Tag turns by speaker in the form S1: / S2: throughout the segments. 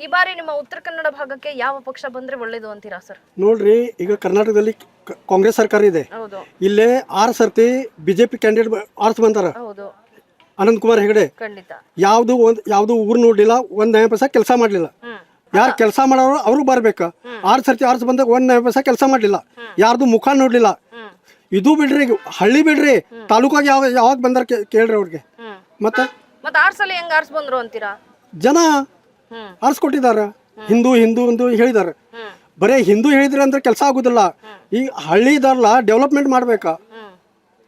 S1: ಈ ಬಾರಿ ನಿಮ್ಮ ಉತ್ತರ ಕನ್ನಡ ಭಾಗಕ್ಕೆ ಯಾವ ಪಕ್ಷ ಬಂದ್ರೆ ಒಳ್ಳೇದು ಅಂತೀರಾ ಸರ್?
S2: ನೋಡ್ರಿ, ಈಗ ಕರ್ನಾಟಕದಲ್ಲಿ ಕಾಂಗ್ರೆಸ್ ಸರ್ಕಾರ ಇದೆ.
S1: ಹೌದು
S2: ಇಲ್ಲೇ 6 ಸರ್ತಿ ಬಿಜೆಪಿ ಕ್ಯಾಂಡಿಡೇಟ್ ಆರ್ಸ್ ಬಂದಾರ.
S1: ಹೌದು
S2: ಅನಂತ್ ಕುಮಾರ್ ಹೆಗಡೆ
S1: ಖಂಡಿತ.
S2: ಯಾವ್ದು ಊರು ನೋಡ್ಲಿಲ್ಲ, 1 ಪೈಸಾ ಕೆಲಸ ಮಾಡ್ಲಿಲ್ಲ. ಯಾರು ಕೆಲಸ ಮಾಡೋರು ಅವ್ರು ಬರ್ಬೇಕು. 6 ಸರ್ತಿ ಆರ್ಸ್ ಬಂದಾಗ 1 ಪೈಸಾ ಕೆಲಸ ಮಾಡ್ಲಿಲ್ಲ, ಯಾರ್ದು ಮುಖ ನೋಡ್ಲಿಲ್ಲ. ಇದು ಬಿಡ್ರಿ, ಹಳ್ಳಿ ಬಿಡ್ರಿ, ತಾಲೂಕಾಗ ಯಾವಾಗ ಬಂದಾರ ಕೇಳ್ರಿ ಅವ್ರಿಗೆ. ಮತ್ತೆ
S1: 6 ಸಲ ಹೆಂಗ್ ಆರ್ಸ್ ಬಂದ್ರು ಅಂತೀರಾ?
S2: ಜನ ಆರಿಸ್ಕೊಟ್ಟಿದ್ದಾರೆ. ಹಿಂದೂ ಹಿಂದೂ ಎಂದು ಹೇಳಿದ್ದಾರೆ. ಬರೇ ಹಿಂದೂ ಹೇಳಿದ್ರೆ ಅಂದ್ರೆ ಕೆಲಸ ಆಗುದಿಲ್ಲ. ಈ ಹಳ್ಳಿ ಇದಾರಲ್ಲ, ಡೆವಲಪ್ಮೆಂಟ್ ಮಾಡ್ಬೇಕಾ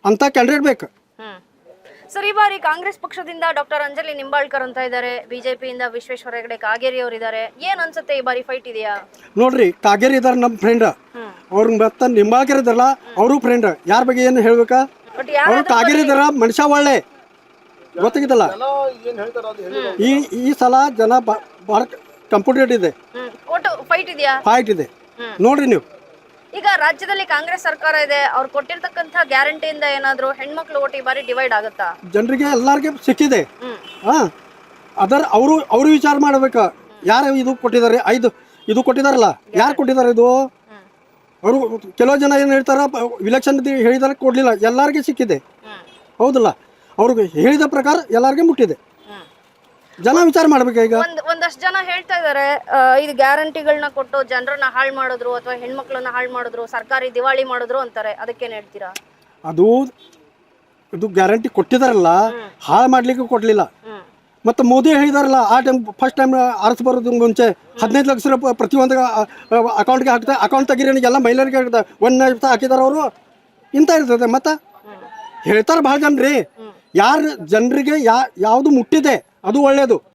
S2: ಅಂತ ಕ್ಯಾಂಡಿಡೇಟ್ ಬೇಕು.
S1: ಸರ್, ಈ ಬಾರಿ ಕಾಂಗ್ರೆಸ್ ಪಕ್ಷದಿಂದ ಡಾಕ್ಟರ್ ಅಂಜಲಿ ನಿಂಬಾಳ್ಕರ್ ಅಂತ ಇದ್ದಾರೆ, ಬಿಜೆಪಿಯಿಂದ ವಿಶ್ವೇಶ್ವರ ಹೆಗಡೆ ಕಾಗೇರಿ ಅವರು ಇದ್ದಾರೆ. ಏನ್ ಅನ್ಸುತ್ತೆ, ಈ ಬಾರಿ ಫೈಟ್ ಇದೆಯಾ?
S2: ನೋಡ್ರಿ, ಕಾಗೇರಿ ಇದಾರೆ ನಮ್ಮ ಫ್ರೆಂಡ್. ಅವ್ರ ಮತ್ತ ನಿಂಬಾಳ್ಕರ್ ಇದಾರಲ್ಲ, ಅವರು ಫ್ರೆಂಡ್. ಯಾರ ಬಗ್ಗೆ ಏನು ಹೇಳ್ಬೇಕಾ? ಅವ್ರು ಕಾಗೇರಿ ಇದಾರ, ಮನುಷ್ಯ ಒಳ್ಳೆ ಗೊತ್ತಾಗಿದ್ದಲ್ಲ. ಈ ಸಲ ಜನ ಬಹಳ ಕಂಪ್ಯೂಟರ್ ಇದೆ,
S1: ಫೈಟ್ ಇದೆಯಾ?
S2: ಫೈಟ್ ಇದೆ. ನೋಡ್ರಿ ನೀವು,
S1: ಈಗ ರಾಜ್ಯದಲ್ಲಿ ಕಾಂಗ್ರೆಸ್ ಸರ್ಕಾರ ಇದೆ, ಅವ್ರು ಕೊಟ್ಟಿರ್ತಕ್ಕಂಥ ಗ್ಯಾರಂಟಿಯಿಂದ ಏನಾದ್ರು ಹೆಣ್ಮಕ್ಳು ಓಟ್ ಈ ಬಾರಿ ಡಿವೈಡ್ ಆಗುತ್ತಾ?
S2: ಜನರಿಗೆ ಎಲ್ಲಾರ್ಗೆ ಸಿಕ್ಕಿದೆ. ಅವರು ವಿಚಾರ ಮಾಡ್ಬೇಕ. ಯಾರು ಇದು ಕೊಟ್ಟಿದ್ದಾರೆ? ಇದು ಕೊಟ್ಟಿದಾರಲ್ಲ, ಯಾರು ಕೊಟ್ಟಿದ್ದಾರೆ ಇದು? ಅವರು ಕೆಲವು ಜನ ಏನು ಹೇಳ್ತಾರ, ಇಲೆಕ್ಷನ್ ಹೇಳಿದಾರೆ ಕೊಡ್ಲಿಲ್ಲ, ಎಲ್ಲಾರ್ಗೆ ಸಿಕ್ಕಿದೆ. ಹೌದಲ್ಲ? ಅವ್ರಿಗೆ ಹೇಳಿದ ಪ್ರಕಾರ ಎಲ್ಲಾರ್ಗೆ ಮುಟ್ಟಿದೆ. ಜನ ವಿಚಾರ ಮಾಡ್ಬೇಕು. ಈಗ
S1: ಒಂದಷ್ಟು ಜನ ಹೇಳ್ತಾ ಇದಾರೆ, ಇದು ಗ್ಯಾರಂಟಿಗಳನ್ನ ಕೊಟ್ಟು ಜನರನ್ನ ಹಾಳು ಮಾಡಿದ್ರು ಅಥವಾ ಹೆಣ್ಮಕ್ಳನ್ನ ಹಾಳು ಮಾಡಿದ್ರು, ಸರ್ಕಾರಿ ದಿವಾಳಿ ಮಾಡಿದ್ರು ಅಂತಾರೆ. ಅದಕ್ಕೇನ್ ಹೇಳ್ತೀರಾ?
S2: ಇದು ಗ್ಯಾರಂಟಿ ಕೊಟ್ಟಿದಾರಲ್ಲ, ಹಾಳು ಮಾಡ್ಲಿಕ್ಕೆ ಕೊಡ್ಲಿಲ್ಲ. ಮತ್ತು ಮೋದಿ ಹೇಳಿದಾರಲ್ಲ, ಆ ಟೈಮ್ ಫಸ್ಟ್ ಟೈಮ್ ಆರ್ಸ್ ಬರೋದು ಮುಂಚೆ 15 ಲಕ್ಷ ರೂಪಾಯಿ ಪ್ರತಿಯೊಂದು ಅಕೌಂಟ್ಗೆ ಹಾಕ್ತಾರೆ. ಅಕೌಂಟ್ ತೆಗೀರಿ ಎಲ್ಲ ಮಹಿಳೆಯರಿಗೆ ಹಾಕ್ತಾರೆ. 1 ಹಾಕಿದಾರ ಅವರು. ಇಂಥ ಇರ್ತದೆ. ಮತ್ತು ಹೇಳ್ತಾರೆ ಭಾಳ ಜನ ರೀ, ಯಾರು ಜನರಿಗೆ ಯಾವುದು ಮುಟ್ಟಿದೆ ಅದು ಒಳ್ಳೆಯದು.